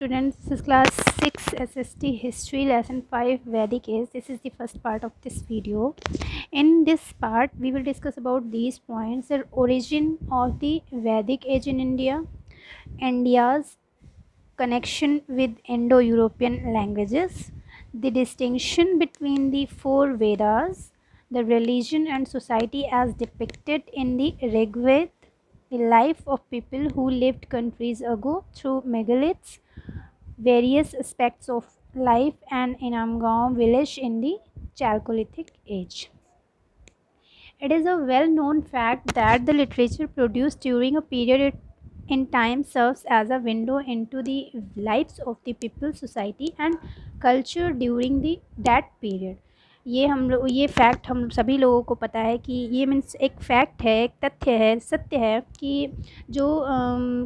Students, this is class 6 SST History Lesson 5 Vedic Age. This is the first part of this video. In this part, we will discuss about these points: the origin of the Vedic Age in India, India's connection with Indo-European languages, the distinction between the four Vedas, the religion and society as depicted in the Rig Veda, the life of people who lived countries ago through megaliths, various aspects of life and Inamgaon village in the Chalcolithic age. It is a well-known fact that the literature produced during a period in time serves as a window into the lives of the people, society and culture during the that period. ये fact हम सभी लोगों को पता है कि ये means एक फैक्ट है, एक तथ्य है, सत्य है कि जो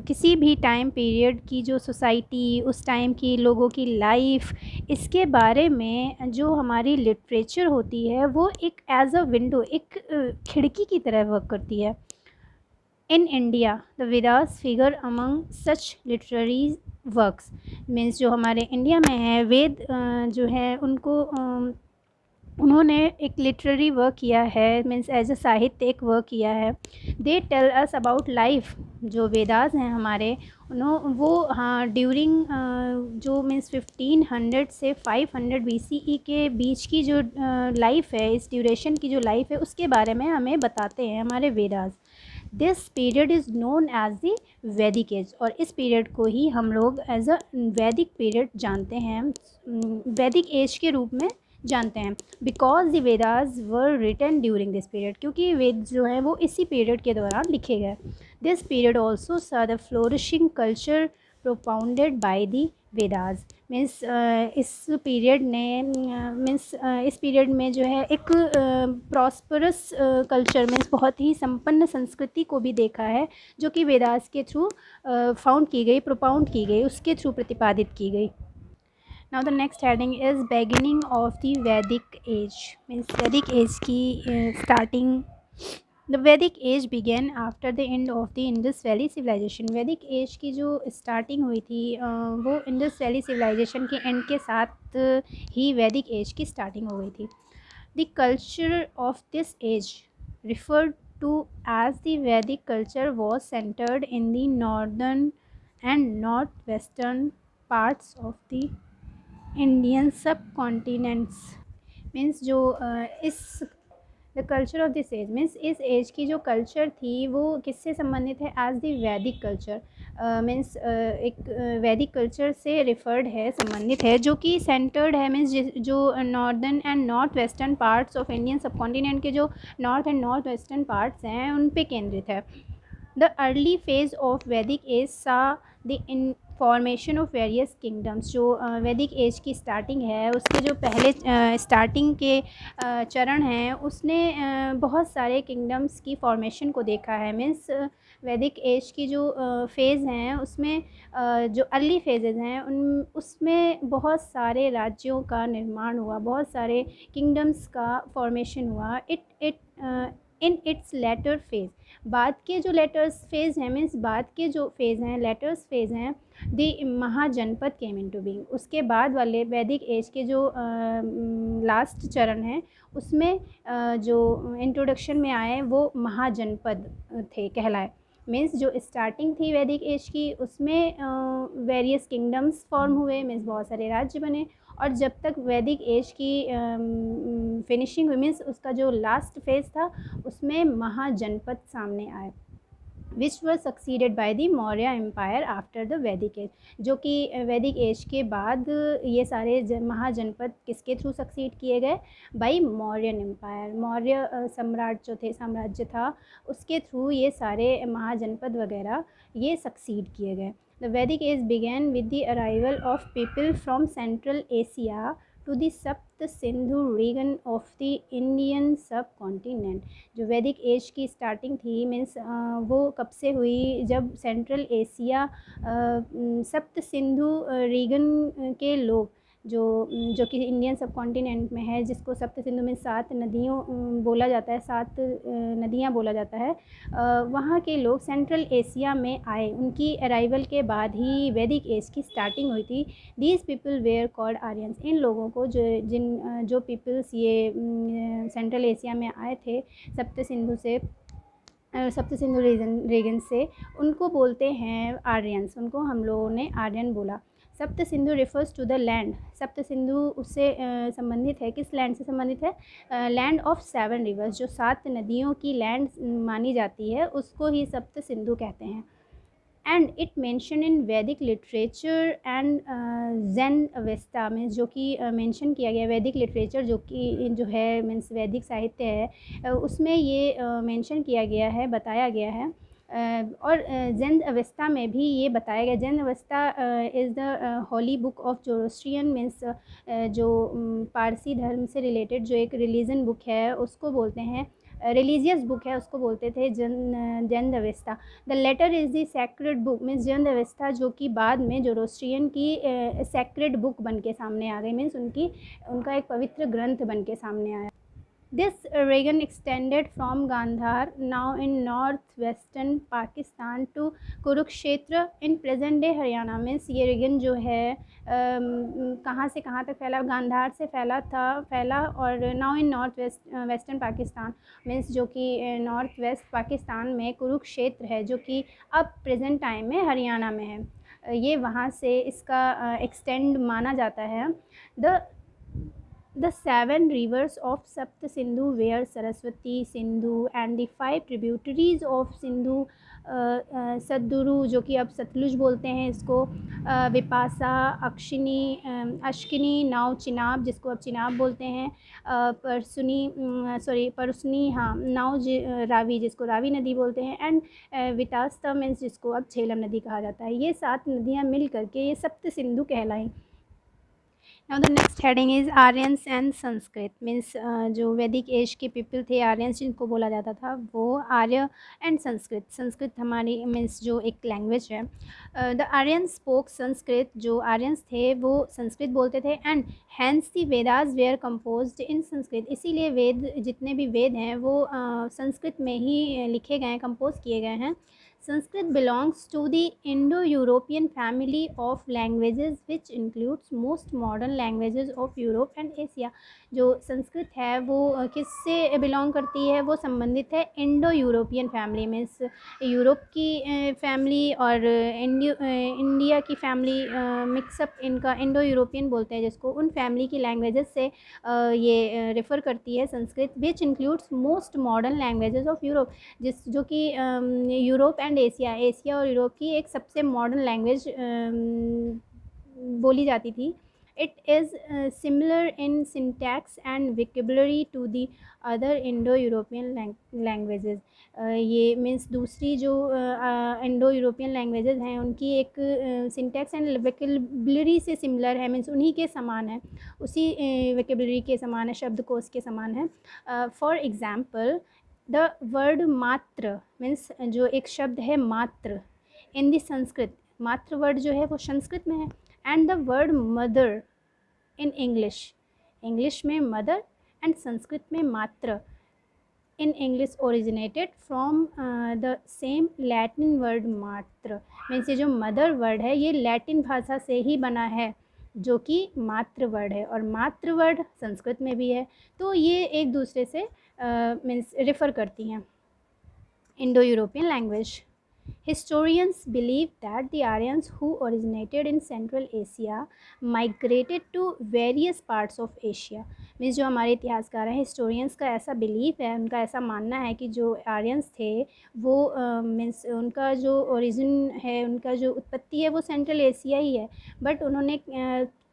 किसी भी टाइम पीरियड की जो सोसाइटी, उस टाइम की लोगों की लाइफ, इसके बारे में जो हमारी लिटरेचर होती है वो एक एज अ विंडो, एक खिड़की की तरह वर्क करती है. In India the Vedas figure among such literary works. Means जो हमारे इंडिया में है, वेद जो है उनको उन्होंने एक लिटरेरी वर्क किया है, मीन्स एज अ साहित्य एक वर्क किया है. They tell us about life. जो वेदास हैं हमारे, वो हाँ ड्यूरिंग जो मीन्स 1500 से 500 BCE के बीच की जो लाइफ है, इस ड्यूरेशन की जो लाइफ है उसके बारे में हमें बताते हैं हमारे Vedas. This period is known as the Vedic age. और इस पीरियड को ही हम लोग एज अ वैदिक पीरियड जानते हैं, वैदिक एज के रूप में जानते हैं. Because the Vedas were written during this period, क्योंकि वेद जो हैं वो इसी पीरियड के दौरान लिखे गए. दिस पीरियड ऑल्सो सा the flourishing culture propounded by the Vedas. Means इस पीरियड ने मीन्स इस पीरियड में जो है एक प्रॉस्परस कल्चर मीन्स बहुत ही संपन्न संस्कृति को भी देखा है, जो कि वेदास के थ्रू फाउंड की गई, प्रोपाउंड की गई, उसके थ्रू प्रतिपादित की गई. Now the next heading is beginning of the Vedic age. Means Vedic age की starting. The Vedic age began after the end of the Indus Valley civilization. Vedic age की जो starting हुई थी वो Indus Valley civilization के end के साथ ही Vedic age की starting हो गई थी. The culture of this age referred to as the Vedic culture was centered in the northern and northwestern parts of the Indian subcontinents. Means जो is the culture of this age means इस age की जो culture थी वो किससे संबंधित है? As the Vedic culture. Means एक वैदिक कल्चर से रिफर्ड है, संबंधित है, जो कि सेंटर्ड है. मीन्स जो northern and north western parts of Indian सब कॉन्टिनेंट के जो north and north western parts हैं उन पे केंद्रित है. द अर्ली फेज ऑफ वैदिक एज सा the in formation of various kingdoms. जो वैदिक एज की स्टार्टिंग है, उसके जो पहले स्टार्टिंग के चरण हैं, उसने बहुत सारे किंगडम्स की फॉर्मेशन को देखा है. मीन्स वैदिक एज की जो फेज़ हैं उसमें जो अर्ली फेजेज़ हैं उसमें बहुत सारे राज्यों का निर्माण हुआ, बहुत सारे किंगडम्स का फॉर्मेशन हुआ. It in its later phase. बाद के जो लेटर्स फेज़ हैं, मीन्स बाद के जो फेज़ हैं, लेटर्स फेज़ हैं, दी महाजनपद केम इनटू बीइंग. उसके बाद वाले वैदिक एज के जो लास्ट चरण हैं उसमें जो इंट्रोडक्शन में आए वो महाजनपद थे, कहलाए. मीन्स जो स्टार्टिंग थी वैदिक एज की उसमें वेरियस किंगडम्स फॉर्म हुए, मीन्स बहुत सारे राज्य बने. और जब तक वैदिक एज की फिनिशिंग हुई, मीन्स उसका जो लास्ट फेज़ था उसमें महाजनपद सामने आए, which were succeeded by the Maurya empire after the Vedic age. जो कि वैदिक एज के बाद ये सारे महाजनपद किसके थ्रू सक्सीड किए गए? Bye Mauryan empire. मौर्य सम्राट जो थे, साम्राज्य था, उसके थ्रू ये सारे महाजनपद वगैरह ये सक्सीड किए गए. The Vedic age began with the arrival of people from central Asia to the Sapta Sindhu region of the Indian subcontinent. जो वैदिक एज की स्टार्टिंग थी मीन्स वो कब से हुई? जब सेंट्रल एशिया सप्त सिंधु रीजन के लोग जो कि इंडियन सब कॉन्टिनेंट में है, जिसको सप्त सिंधु में 7 नदियों बोला जाता है, 7 नदियाँ बोला जाता है। वहाँ के लोग सेंट्रल एशिया में आए, उनकी अराइवल के बाद ही वैदिक एज की स्टार्टिंग हुई थी। These people were called Aryans. इन लोगों को जो पीपल्स ये सेंट्रल एशिया में आए थे सप्त सिंधु से, सप्त सिंधु रीजन से, उनको बोलते हैं आर्यंस। उनको हम लोगों ने आर्यन बोला। Sapta Sindhu refers to the land. Sapta Sindhu उससे संबंधित है, किस लैंड से संबंधित है? लैंड ऑफ 7 रिवर्स, जो 7 नदियों की लैंड मानी जाती है उसको ही सप्त सिंधु कहते हैं। And it mention in Vedic literature and Zend Avesta, means जो कि मेंशन किया गया वैदिक लिटरेचर जो है मीन्स वैदिक साहित्य है, उसमें ये मेंशन किया गया है, बताया गया है। और ज़ेन अवेस्ता में भी ये बताया गया। Zend Avesta is the holy book of Zoroastrian, means जो पारसी धर्म से रिलेटेड जो एक रिलीजन बुक है उसको बोलते हैं, रिलीजियस बुक है उसको बोलते थे Zend Avesta. The later is the sacred book, means Zend Avesta जो कि बाद में जोरोस्ट्रियन की सैक्रेड बुक बन के सामने आ गई, मीन्स उनका एक पवित्र ग्रंथ बन के सामने आया। This region extended from Gandhar, now in northwestern Pakistan, to Kurukshetra in present day Haryana। Means ये रीजन जो है कहाँ से कहाँ तक फैला? गांधार से फैला और now in western Pakistan, means जो कि नॉर्थ वेस्ट पाकिस्तान में कुरुक्षेत्र है, जो कि अब प्रेजेंट टाइम में हरियाणा में है। ये वहाँ से इसका एक्सटेंड माना जाता है। The 7 rivers of Sapt Sindhu were Saraswati, Sindhu, and the 5 tributaries of Sindhu, सतदुरु जो कि अब सतलुज बोलते हैं इसको, विपासा, अश्किनी, नाव चिनाब जिसको अब चिनाब बोलते हैं, परसुनी, हाँ, नाव रावी जिसको रावी नदी बोलते हैं, एंड वितास्ता मीन्स जिसको अब झेलम नदी कहा जाता है। ये 7 नदियाँ मिल करके ये सप्त सिंधु कहलाई। Now the next heading is Aryans and Sanskrit, means जो वैदिक एज के पीपल थे आर्यंस जिनको बोला जाता था, वो आर्य एंड संस्कृत। संस्कृत हमारी मीन्स जो एक लैंग्वेज है। द आर्यंस स्पोक संस्कृत, जो आर्यंस थे वो संस्कृत बोलते थे। And hence the Vedas were composed in Sanskrit, इसीलिए वेद जितने भी वेद हैं वो संस्कृत में ही लिखे गए हैं, कंपोज किए गए हैं। Sanskrit belongs to the Indo-European family of languages which includes most modern languages of Europe and Asia। जो संस्कृत है वो किससे बिलोंग करती है? वो संबंधित है Indo European family, means Europe की फैमिली और इंडिया की फैमिली मिक्सअप, इनका इंडो यूरोपियन बोलते हैं जिसको, उन फैमिली की लैंग्वेजेस से ये रेफ़र करती है Sanskrit. Which includes most modern languages of Europe, जो कि यूरोप एंड एशिया और यूरोप की एक सबसे मॉडर्न लैंग्वेज बोली जाती थी। It is similar in syntax and vocabulary to the other Indo European languages. ये मीन्स दूसरी जो इंडो यूरोपियन लैंग्वेजेस हैं उनकी एक सिंटैक्स एंड विकेबलरी से सिमिलर है, मीन्स उन्हीं के समान है, उसी विकेबलरी के समान है, शब्दकोश के समान है। फॉर एग्ज़ाम्पल द वर्ड मात्र, मीन्स जो एक शब्द है मात्र, इन दी संस्कृत, मात्र वर्ड जो है वो संस्कृत में है। And the word mother in English में मदर एंड संस्कृत में मात्र। In English originated from the same Latin word मात्र, मीन्स ये जो मदर वर्ड है ये लैटिन भाषा से ही बना है जो कि मात्र वर्ड है, और मात्र वर्ड संस्कृत में भी है, तो ये एक दूसरे से मीन्स रेफ़र करती हैं, Indo European language. Historians believe that the Aryans who originated in Central Asia migrated to various parts of Asia। Means जो हमारे इतिहासकार हैं, हिस्टोरियंस का ऐसा बिलीफ है, उनका ऐसा मानना है कि जो आर्यंस थे वो मीन्स उनका जो ओरिजिन है, उनका जो उत्पत्ति है वो सेंट्रल एशिया ही है, बट उन्होंने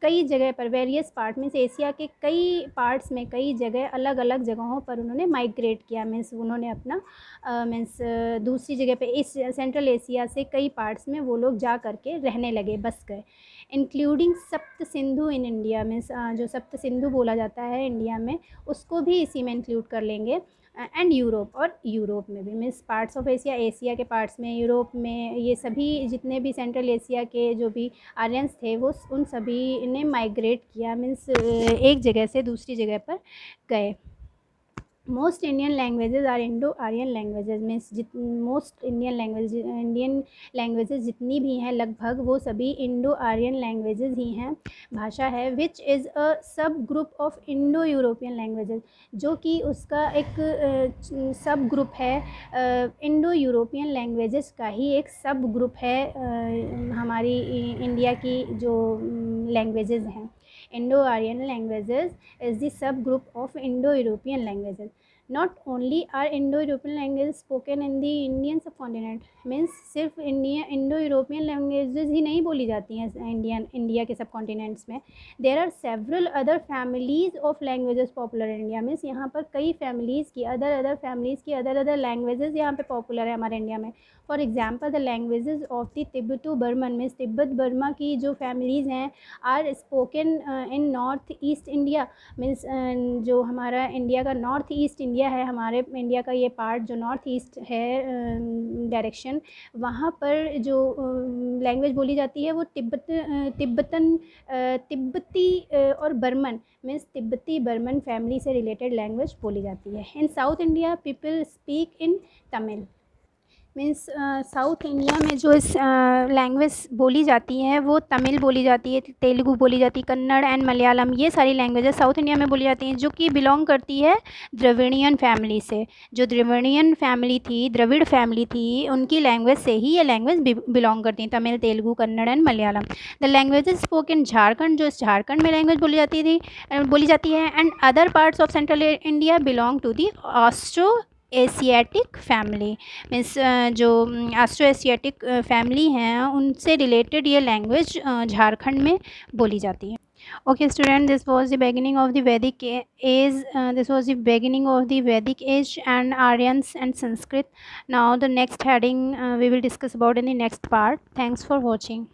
कई जगह पर वेरियस पार्ट मीन्स एशिया के कई पार्ट्स में कई जगह अलग अलग जगहों पर उन्होंने माइग्रेट किया, मीन्स उन्होंने अपना मीन्स दूसरी जगह पे इस सेंट्रल एशिया से कई पार्ट्स में वो लोग जा करके रहने लगे, बस गए। इंक्लूडिंग सप्त सिंधु इन इंडिया, मीन्स जो सप्त सिंधु बोला जाता है इंडिया में उसको भी इसी में इंक्लूड कर लेंगे। एंड यूरोप, और यूरोप में भी means parts of Asia, Asia के पार्ट्स में, यूरोप में, ये सभी जितने भी सेंट्रल एशिया के जो भी आर्यंस थे वो उन सभी ने माइग्रेट किया, मीन्स एक जगह से दूसरी जगह पर गए। Most Indian languages are Indo Aryan languages, means most Indian languages जितनी भी हैं लगभग वो सभी इंडो आर्यन लैंग्वेजेस ही हैं, भाषा है। विच इज़ अ सब group of Indo European languages, जो कि उसका एक सब ग्रुप है, इंडो यूरोपियन लैंग्वेजेस का ही एक सब ग्रुप है, हमारी इंडिया की जो लैंग्वेजेस हैं। Indo-Aryan languages is the subgroup of Indo-European languages. Not only are Indo-European languages spoken in the Indian subcontinent, means सिर्फ इंडो यूरोपियन लैंग्वेजेस ही नहीं बोली जाती हैं इंडिया के सब कॉन्टिनेंट्स में। There are several other families of languages popular in India, means यहाँ पर कई फैमिलीज़ की अदर लैंग्वेजेस यहाँ पे पॉपुलर है हमारे इंडिया में। For example the languages of the Tibeto Burman, means Tibet Burma की जो फैमिलीज़ हैं are spoken in North East India, means जो हमारा इंडिया का नॉर्थ ईस्ट इंडिया है, हमारे इंडिया का ये पार्ट जो नॉर्थ ईस्ट है डायरेक्शन, वहाँ पर जो लैंग्वेज बोली जाती है वो तिब्बती और बर्मन, मीन्स तिब्बती बर्मन फैमिली से रिलेटेड लैंग्वेज बोली जाती है। In South India people speak in Tamil, means South India में जो इस लैंग्वेज बोली जाती है वो तमिल बोली जाती है, तेलुगु बोली जाती है, कन्नड़ एंड मलयालम, ये सारी लैंग्वेजेस साउथ इंडिया में बोली जाती हैं, जो कि बिलोंग करती है द्रविड़ियन फैमिली से। जो द्रविड़ियन फैमिली थी, द्रविड़ फैमिली थी, उनकी लैंग्वेज से ही ये लैंग्वेज बिलोंग करती हैं, Tamil, Telugu, Kannada and Malayalam. The languages spoken Jharkhand, जो झारखंड में लैंग्वेज बोली जाती है, and other parts of central India belong to the Austro Asiatic family, means जो ऑस्ट्रो एशियाटिक फैमिली हैं उनसे रिलेटेड ये लैंग्वेज झारखंड में बोली जाती है। Okay student, this was the beginning of the Vedic age, and Aryans and Sanskrit. Now the next heading we will discuss about in the next part. Thanks for watching.